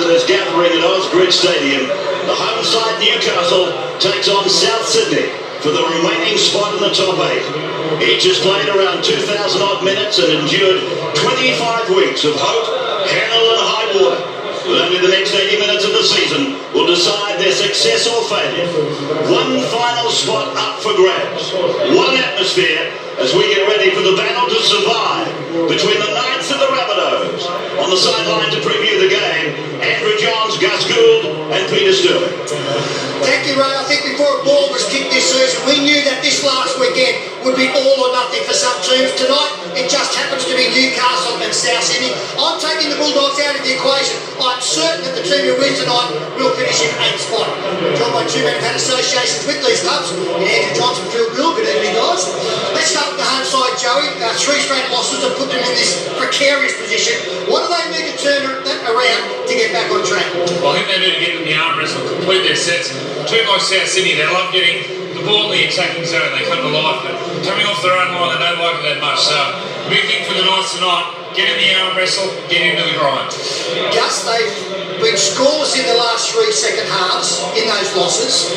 that is gathering at Ausgrid Stadium. The home side Newcastle takes on South Sydney for the remaining spot in the top 8. Each has played around 2,000 odd minutes and endured 25 weeks of hope, hell and high water. But only the next 80 minutes of the season will decide their success or failure. One final spot up for grabs. What an atmosphere as we get ready for the battle to survive between the Knights and the Rabbitohs. On the sideline to preview the game, Andrew Johns, Gus Gould and Peter Sterling. Thank you, Ray. I think before a ball was kicked this season, we knew that this last weekend would be all or nothing for some teams. Tonight, it just happens to be Newcastle and South Sydney. I'm taking the Bulldogs out of the equation. I'm certain that the team who wins tonight will finish in 8th spot. Joined by two men who've had associations with these clubs, Andrew Johnson and Phil Gould. Good evening, guys. Let's start with the home side, Joey. 3 straight losses have put them in this precarious position. What do they need to turn that around to get back on track? Well, I think they need to get in the arm wrestle, complete their sets. Team like South Sydney, they love getting the ball in the attacking zone. They come to life, but coming off their own line, they don't like it that much. So, big thing for the Knights tonight, get in the arm wrestle, get into the grind. Gus, they've been scoreless in the last 3 second halves in those losses.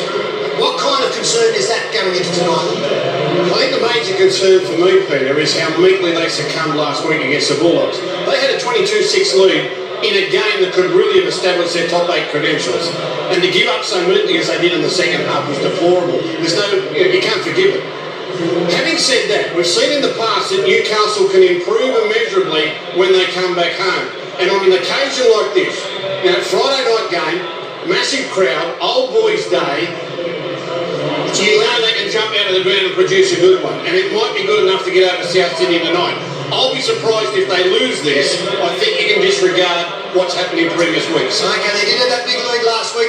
What kind of concern is that going into tonight? I think the major concern for me, Peter, is how meekly they succumbed last week against the Bulldogs. They had a 22-6 lead in a game that could really have established their top 8 credentials. And to give up so meekly as they did in the second half was deplorable. You can't forgive it. Having said that, we've seen in the past that Newcastle can improve immeasurably when they come back home. And on an occasion like this, Friday night game, massive crowd, old boys' day, you know they can jump out of the ground and produce a good one. And it might be good enough to get over South Sydney tonight. I'll be surprised if they lose this. I think you can disregard what's happened in previous weeks. Okay, they did have that big lead last week.